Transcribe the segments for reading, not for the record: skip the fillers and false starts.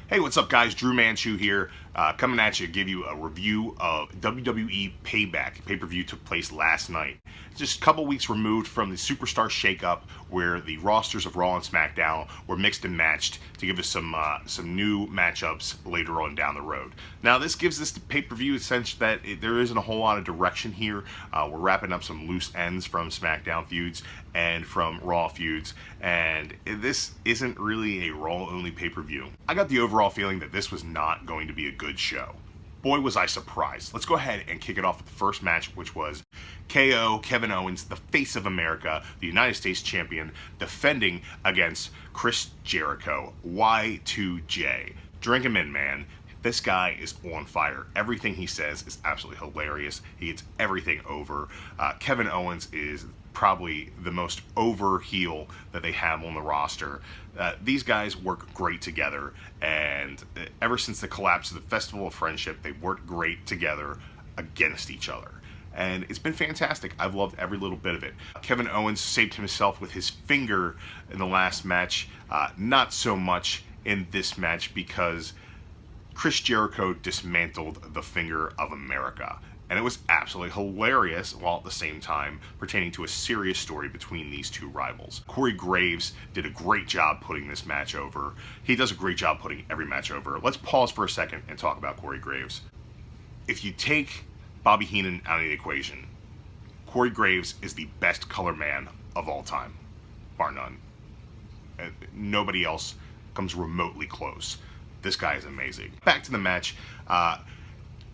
Hey, what's up, guys? Drew Manchu here, coming at you to give you a review of WWE Payback. Pay-per-view took place last night. Just a couple weeks removed from the Superstar Shakeup, where the rosters of Raw and SmackDown were mixed and matched to give us some new matchups later on down the road. Now, this gives this pay-per-view a sense that there isn't a whole lot of direction here. We're wrapping up some loose ends from SmackDown feuds and from Raw feuds, and this isn't really a Raw-only pay-per-view. I got the overall feeling that this was not going to be a good show. Boy, was I surprised. Let's go ahead and kick it off with the first match, which was KO, Kevin Owens, the face of America, the United States champion, defending against Chris Jericho, Y2J. Drink him in, man. This guy is on fire. Everything he says is absolutely hilarious. He gets everything over. Kevin Owens is probably the most over heel that they have on the roster. These guys work great together, and ever since the collapse of the Festival of Friendship, they've worked great together against each other. And it's been fantastic. I've loved every little bit of it. Kevin Owens saved himself with his finger in the last match. Not so much in this match because Chris Jericho dismantled the Finger of America. And it was absolutely hilarious, while at the same time pertaining to a serious story between these two rivals. Corey Graves did a great job putting this match over. He does a great job putting every match over. Let's pause for a second and talk about Corey Graves. If you take Bobby Heenan out of the equation, Corey Graves is the best color man of all time, bar none. Nobody else comes remotely close. This guy is amazing. Back to the match.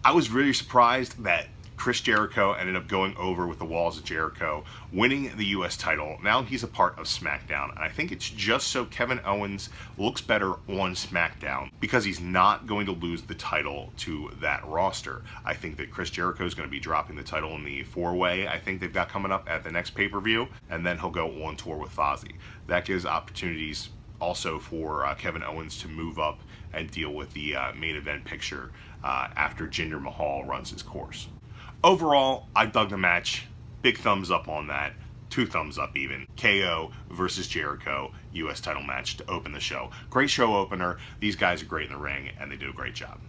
I was really surprised that Chris Jericho ended up going over with the Walls of Jericho, winning the U.S. title. Now he's a part of SmackDown, and I think it's just so Kevin Owens looks better on SmackDown because he's not going to lose the title to that roster. I think that Chris Jericho is going to be dropping the title in the four-way I think they've got coming up at the next pay-per-view, and then he'll go on tour with Fozzy. That gives opportunities also for Kevin Owens to move up and deal with the main event picture after Jinder Mahal runs his course. Overall, I dug the match. Big thumbs up on that. 2 thumbs up even. KO versus Jericho U.S. title match to open the show. Great show opener. These guys are great in the ring, and they do a great job.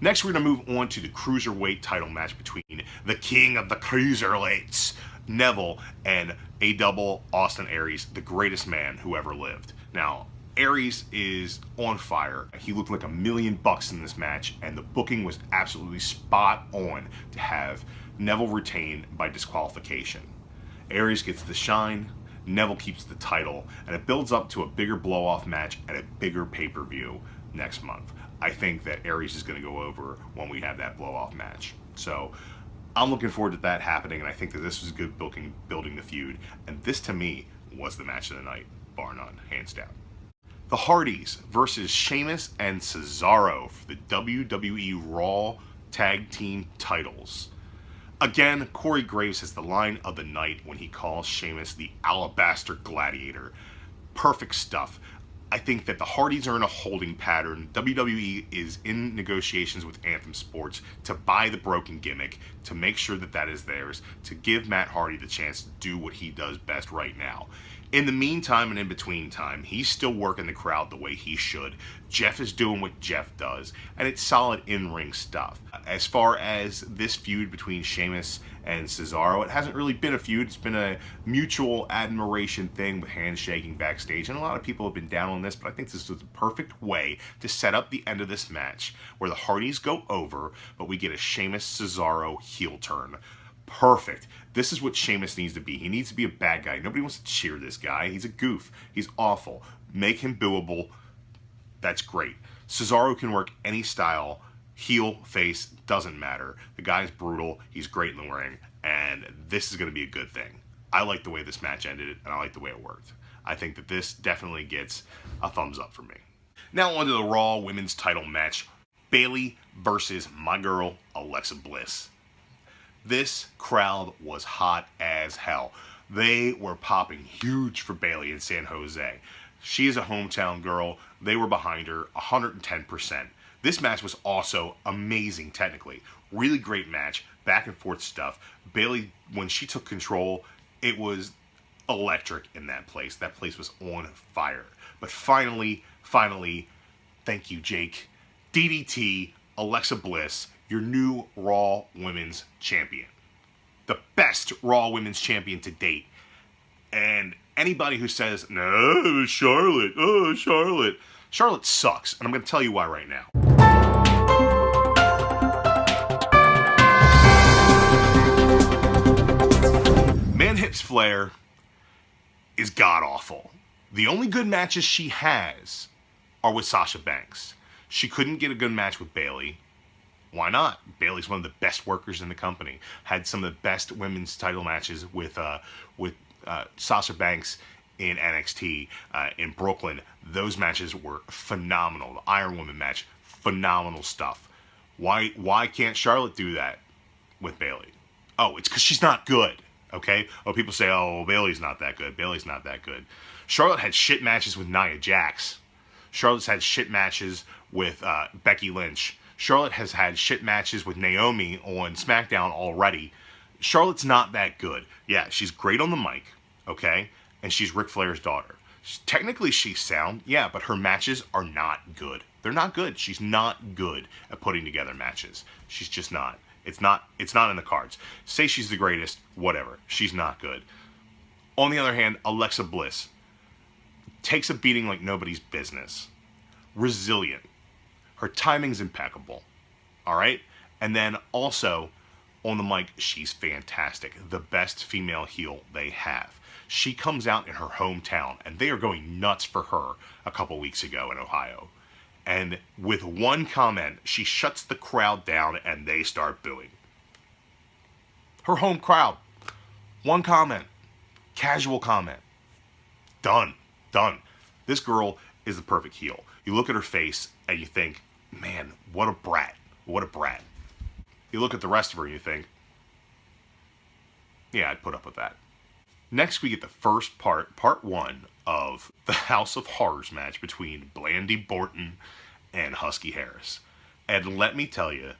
Next, we're going to move on to the Cruiserweight title match between the king of the Cruiserweights, Neville, and a double Austin Aries, the greatest man who ever lived. Now, Aries is on fire. He looked like $1 million in this match, and the booking was absolutely spot on to have Neville retain by disqualification. Aries gets the shine, Neville keeps the title, and it builds up to a bigger blow-off match at a bigger pay-per-view next month. I think that Aries is going to go over when we have that blow-off match. So I'm looking forward to that happening, and I think that this was good building the feud. And this, to me, was the match of the night, bar none, hands down. The Hardys versus Sheamus and Cesaro for the WWE Raw Tag Team titles. Again, Corey Graves has the line of the night when he calls Sheamus the Alabaster Gladiator. Perfect stuff. I think that the Hardys are in a holding pattern. WWE is in negotiations with Anthem Sports to buy the broken gimmick, to make sure that that is theirs, to give Matt Hardy the chance to do what he does best right now. In the meantime and in between time, he's still working the crowd the way he should. Jeff is doing what Jeff does, and it's solid in-ring stuff. As far as this feud between Sheamus and Cesaro, it hasn't really been a feud. It's been a mutual admiration thing with handshaking backstage, and a lot of people have been down on this, but I think this was the perfect way to set up the end of this match, where the Hardys go over, but we get a Sheamus-Cesaro heel turn. Perfect. This is what Sheamus needs to be. He needs to be a bad guy. Nobody wants to cheer this guy. He's a goof. He's awful. Make him booable. That's great. Cesaro can work any style. Heel, face, doesn't matter. The guy's brutal. He's great in the ring. And this is going to be a good thing. I like the way this match ended, and I like the way it worked. I think that this definitely gets a thumbs up from me. Now on to the Raw Women's title match. Bayley versus my girl, Alexa Bliss. This crowd was hot as hell. They were popping huge for Bayley in San Jose. She is a hometown girl. They were behind her 110%. This match was also amazing technically. Really great match, back and forth stuff. Bayley, when she took control, it was electric in that place. That place was on fire. But finally, Thank you, Jake. DDT, Alexa Bliss, your new Raw Women's Champion. The best Raw Women's Champion to date. And anybody who says, no, Charlotte, oh, Charlotte. Charlotte sucks, and I'm going to tell you why right now. Man Hips Flair is god-awful. The only good matches she has are with Sasha Banks. She couldn't get a good match with Bayley. Why not? Bayley's one of the best workers in the company. Had some of the best women's title matches with Sasha Banks in NXT in Brooklyn. Those matches were phenomenal. The Iron Woman match, phenomenal stuff. Why can't Charlotte do that with Bayley? Oh, it's because she's not good. Okay? Oh, people say, oh, Bayley's not that good. Bayley's not that good. Charlotte had shit matches with Nia Jax. Charlotte's had shit matches with Becky Lynch. Charlotte has had shit matches with Naomi on SmackDown already. Charlotte's not that good. Yeah, she's great on the mic, okay? And she's Ric Flair's daughter. Technically, she's sound, yeah, but her matches are not good. They're not good. She's not good at putting together matches. She's just not. It's not in the cards. Say she's the greatest, whatever. She's not good. On the other hand, Alexa Bliss takes a beating like nobody's business. Resilient. Her timing's impeccable. All right? And then also, on the mic, she's fantastic. The best female heel they have. She comes out in her hometown, and they are going nuts for her a couple weeks ago in Ohio. And with one comment, she shuts the crowd down, and they start booing. Her home crowd. One comment. Casual comment. Done. This girl is the perfect heel. You look at her face, and you think, man, what a brat. What a brat. You look at the rest of her, and you think, yeah, I'd put up with that. Next, we get the first part 1 of the House of Horrors match between Blandy Borton and Husky Harris. And let me tell you,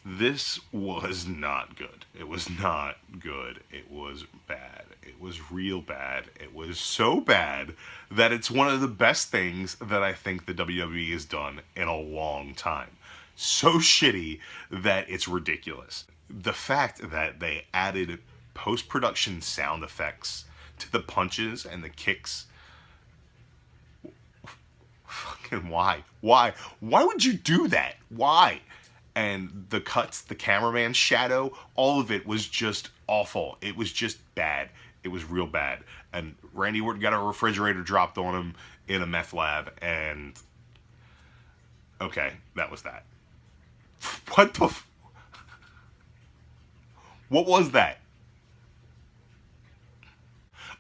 this was not good. It was not good. It was bad. It was real bad. It was so bad that it's one of the best things that I think the WWE has done in a long time. So shitty that it's ridiculous. The fact that they added post-production sound effects to the punches and the kicks. Fucking why? Why would you do that? Why? And the cuts, the cameraman's shadow, all of it was just awful. It was just bad. It was real bad. And Randy Orton got a refrigerator dropped on him in a meth lab, and okay, that was that. What was that?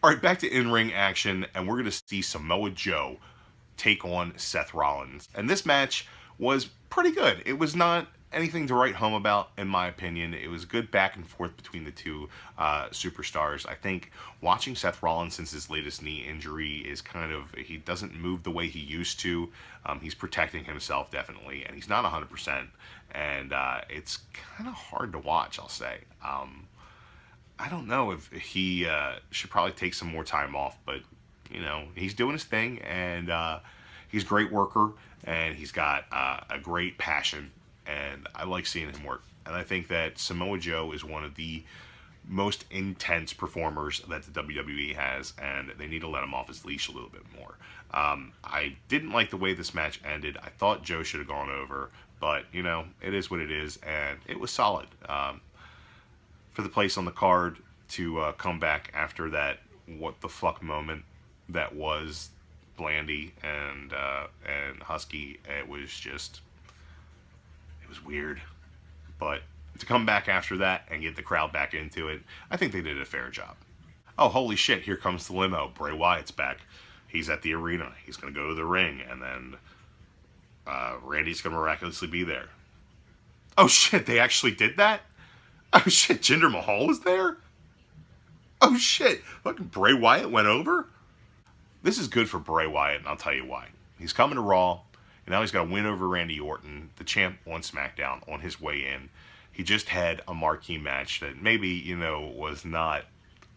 All right, back to in-ring action, and we're going to see Samoa Joe take on Seth Rollins. And this match was pretty good. It was not anything to write home about, in my opinion. It was good back and forth between the two superstars. I think watching Seth Rollins since his latest knee injury is kind of, he doesn't move the way he used to. He's protecting himself, definitely, and he's not 100%. And it's kind of hard to watch, I'll say. I don't know if he should probably take some more time off, but, you know, he's doing his thing, and he's a great worker, and he's got a great passion, and I like seeing him work. And I think that Samoa Joe is one of the most intense performers that the WWE has, and they need to let him off his leash a little bit more. I didn't like the way this match ended. I thought Joe should have gone over, but, you know, it is what it is, and it was solid. For the place on the card to come back after that what the fuck moment that was Blandy and Husky, it was weird. But to come back after that and get the crowd back into it, I think they did a fair job. Oh, holy shit, here comes the limo. Bray Wyatt's back. He's at the arena. He's going to go to the ring, and then Randy's going to miraculously be there. Oh shit, they actually did that? Oh shit, Jinder Mahal was there? Oh shit, fucking Bray Wyatt went over? This is good for Bray Wyatt, and I'll tell you why. He's coming to Raw, and now he's got a win over Randy Orton, the champ on SmackDown, on his way in. He just had a marquee match that maybe, you know, was not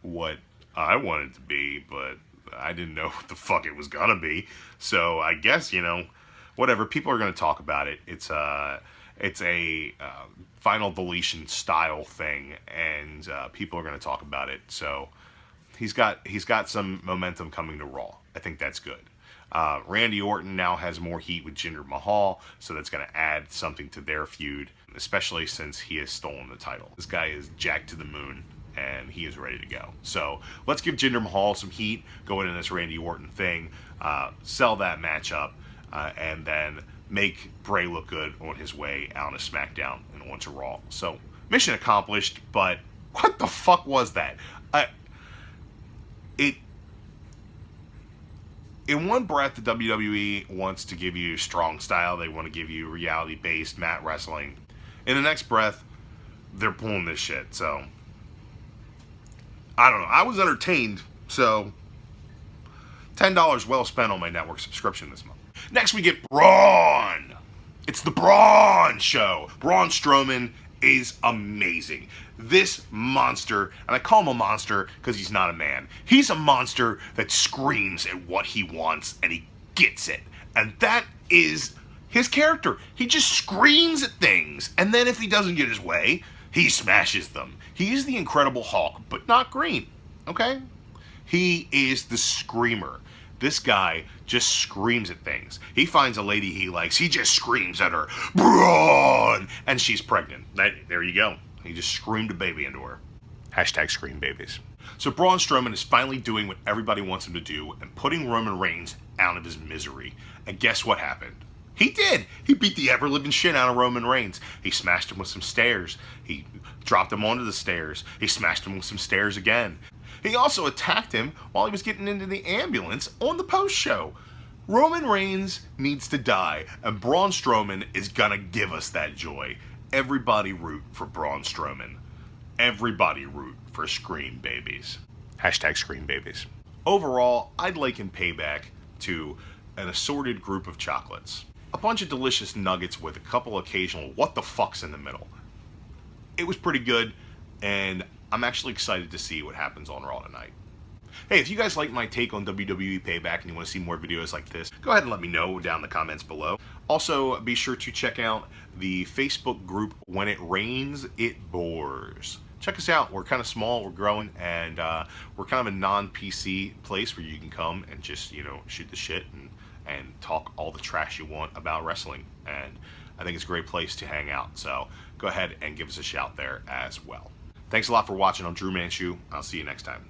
what I wanted it to be, but I didn't know what the fuck it was gonna be. So I guess, you know, whatever. People are going to talk about it. It's a final deletion style thing, and people are going to talk about it. So he's got some momentum coming to Raw. I think that's good. Randy Orton now has more heat with Jinder Mahal, so that's going to add something to their feud, especially since he has stolen the title. This guy is jacked to the moon, and he is ready to go. So let's give Jinder Mahal some heat going into this Randy Orton thing, sell that matchup, and then make Bray look good on his way out of SmackDown and onto Raw. So mission accomplished, but what the fuck was that? In one breath, the WWE wants to give you strong style. They want to give you reality-based mat wrestling. In the next breath, they're pulling this shit. So, I don't know. I was entertained. So, $10 well spent on my network subscription this month. Next, we get Braun. It's the Braun show. Braun Strowman is amazing. This monster, and I call him a monster because he's not a man. He's a monster that screams at what he wants and he gets it. And that is his character. He just screams at things. And then if he doesn't get his way, he smashes them. He is the Incredible Hulk, but not green. Okay? He is the screamer. This guy just screams at things. He finds a lady he likes. He just screams at her, Braun! And she's pregnant. There you go. He just screamed a baby into her. Hashtag scream babies. So Braun Strowman is finally doing what everybody wants him to do and putting Roman Reigns out of his misery. And guess what happened? He did. He beat the ever-living shit out of Roman Reigns. He smashed him with some stairs. He dropped him onto the stairs. He smashed him with some stairs again. He also attacked him while he was getting into the ambulance on the post-show. Roman Reigns needs to die, and Braun Strowman is gonna give us that joy. Everybody root for Braun Strowman. Everybody root for Scream Babies. Hashtag Scream Babies. Overall, I'd liken Payback to an assorted group of chocolates. A bunch of delicious nuggets with a couple occasional what the fucks in the middle. It was pretty good, and I'm actually excited to see what happens on Raw tonight. Hey, if you guys like my take on WWE Payback and you want to see more videos like this, go ahead and let me know down in the comments below. Also, be sure to check out the Facebook group, When It Rains, It Bores. Check us out. We're kind of small, we're growing, and we're kind of a non-PC place where you can come and just, shoot the shit and talk all the trash you want about wrestling. And I think it's a great place to hang out. So go ahead and give us a shout there as well. Thanks a lot for watching. I'm Drew Manchu. I'll see you next time.